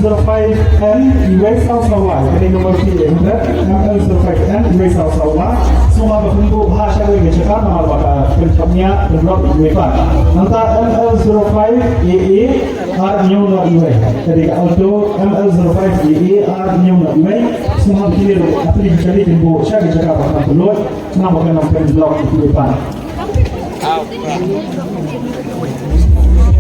ML05N erase Sarawak. Ini nomor 3. ML05N erase Sarawak. Semua berbentuk bahasa yang dicakap nama pada pencapnya berblok UEFA. Nanti ML05EE R new not UA. Jadi untuk ML05EE R new not UA semua berkira aplikasi bentuk saya dicakap pada download nama kena pencapnya UEFA.